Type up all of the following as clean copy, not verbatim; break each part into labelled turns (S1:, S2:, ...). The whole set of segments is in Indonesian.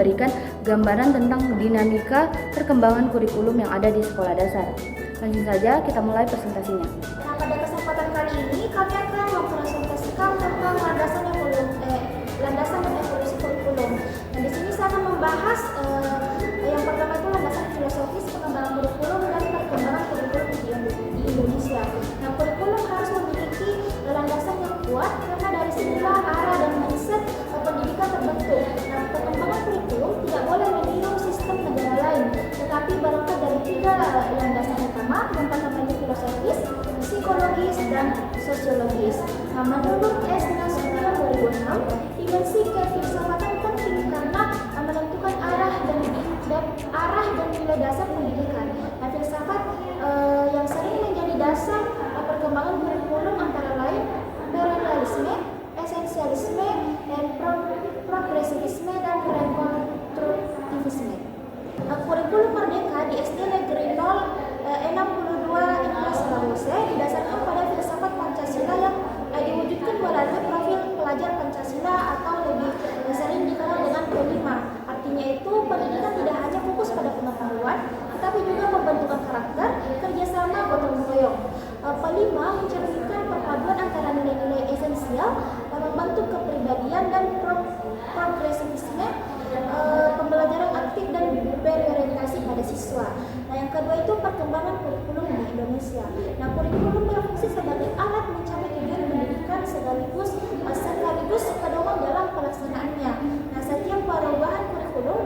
S1: memberikan gambaran tentang dinamika perkembangan kurikulum yang ada di sekolah dasar. Langsung saja kita mulai presentasinya.
S2: Nah, pada kesempatan kali ini kami akan mempresentasikan tentang landasan dan evolusi kurikulum. Dan di sini saya akan membahas yang pertama itu landasan filosofis pengembangan kurikulum dan perkembangan kurikulum di Indonesia. Nah, kurikulum harus memiliki landasan yang kuat karena dari sinilah arah dan mindset pendidikan terbentuk. Nah, perkembangan kurikulum tidak boleh meniru sistem negara lain, tetapi berangkat dari tiga landasan utama. Yang pertama itu filosofis, psikologis, dan sosiologis. Nah, menurut S. Nasution 2006, dimensi kefilsafatan penting karena menentukan arah dan nilai dasar pendidikan. Nah, filsafat yang sering menjadi dasar perkembangan kurikulum antara lain materialisme, esensialisme, dan progresivisme dan rekonstruktivisme. Kurikulum Merdeka di SD Negeri 62 Impres Sulawesi didasarkan pada filsafat Pancasila yang diwujudkan melalui profil pelajar Pancasila atau lebih sering dikenal dengan P5. Artinya itu pendidikan tidak hanya fokus pada pengetahuan, tetapi juga pembentukan karakter, kerjasama, gotong royong. P5 mencerminkan perpaduan antara nilai-nilai esensial, membentuk kepribadian dan progresivisme, pembelajaran aktif dan berorientasi pada siswa. Nah, yang kedua itu perkembangan kurikulum di Indonesia. Nah, kurikulum berfungsi sebagai alat mencapai tujuan pendidikan sekaligus pedoman dalam pelaksanaannya. Nah, setiap perubahan kurikulum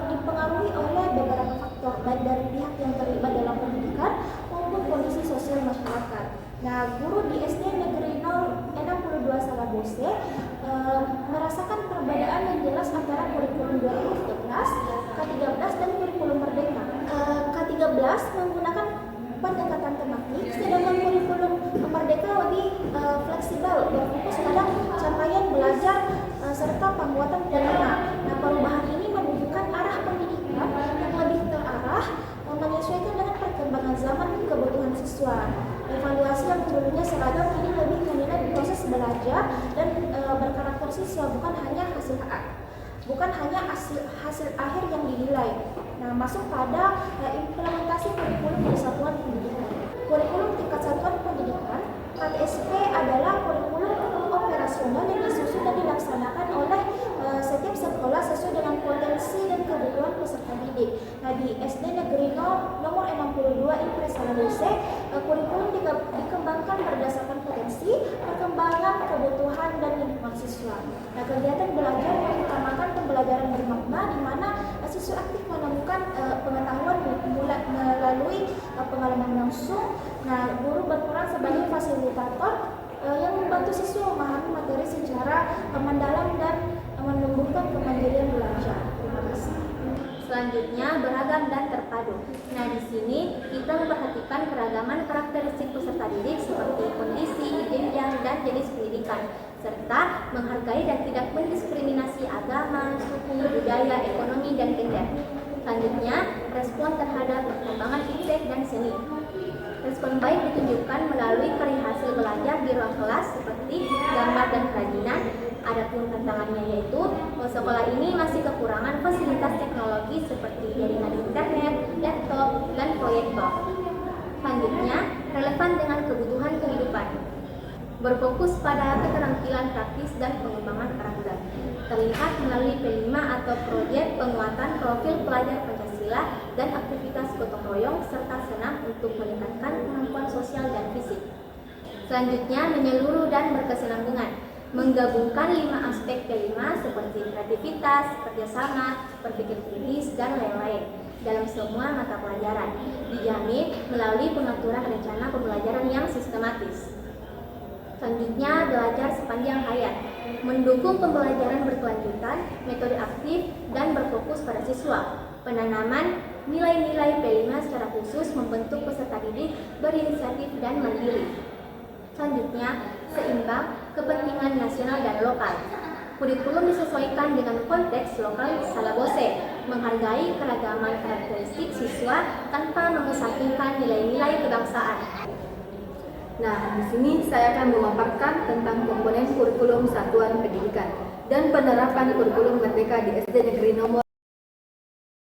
S2: dipengaruhi oleh beberapa faktor, baik dari pihak yang terlibat dalam pendidikan maupun kondisi sosial masyarakat. Nah, guru di SD Negeri 62 Salabose merasakan perbedaan yang jelas antara kurikulum 2013, K13, dan kurikulum Merdeka. K13 menggunakan pendekatan tematik, sedangkan kurikulum Merdeka lebih fleksibel, berfokus pada capaian belajar serta penguatan penerima. Nah, perubahan ini menunjukkan arah pendidikan yang lebih terarah, menyesuaikan dengan perkembangan zaman dan kebutuhan siswa. Evaluasi yang dulunya seragam ini lebih menilai proses belajar dan berkarakter siswa, bukan hanya hasil akhir yang dinilai. Nah, masuk pada implementasi kurikulum di satuan pendidikan. Kurikulum tingkat satuan pendidikan KTSP adalah kurikulum operasional yang disusun dan dilaksanakan oleh setiap sekolah sesuai dengan potensi dan kebutuhan peserta didik. Nah, di SD Negeri nomor 62 Impres Sulawesi, kurikulum dikembangkan berdasarkan potensi, perkembangan, kebutuhan, dan lingkungan siswa. Nah, kegiatan belajar mengutamakan pembelajaran bermakna di mana siswa aktif menemukan pengetahuan melalui pengalaman langsung. Nah, guru berperan sebagai fasilitator yang membantu siswa memahami materi secara mendalam dan menumbuhkan kemandirian belajar. Terima kasih.
S3: Selanjutnya, beragam dan terpadu. Nah, di sini kita memperhatikan keragaman karakteristik peserta didik seperti kondisi, jenjang, dan jenis pendidikan, serta menghargai dan tidak mendiskriminasi agama, suku, budaya, ekonomi, dan gender. Selanjutnya, respon terhadap perkembangan iptek dan seni. Respon baik ditunjukkan melalui karya hasil belajar di ruang kelas seperti gambar dan kerajinan. Adapun tantangannya yaitu sekolah ini masih kekurangan fasilitas teknologi seperti jaringan internet, laptop, dan proyektor. Selanjutnya, relevan dengan kebutuhan kehidupan. Berfokus pada keterampilan praktis dan pengembangan karakter. Terlihat melalui P5 atau proyek penguatan profil pelajar Pancasila dan aktivitas gotong royong serta senam untuk meningkatkan kemampuan sosial dan fisik. Selanjutnya, menyeluruh dan berkesinambungan. Menggabungkan 5 aspek P5 seperti kreativitas, kerjasama, berpikir kritis, dan lain-lain dalam semua mata pelajaran, dijamin melalui pengaturan rencana pembelajaran yang sistematis. Selanjutnya, belajar sepanjang hayat, mendukung pembelajaran berkelanjutan, metode aktif, dan berfokus pada siswa. Penanaman nilai-nilai P5 secara khusus membentuk peserta didik berinisiatif dan mandiri. Selanjutnya, seimbang, kepentingan nasional dan lokal. Kurikulum disesuaikan dengan konteks lokal Salabose, menghargai keragaman karakteristik siswa tanpa mengesampingkan nilai-nilai kebangsaan.
S4: Nah, di sini saya akan memaparkan tentang komponen kurikulum satuan pendidikan dan penerapan kurikulum merdeka di SD Negeri nomor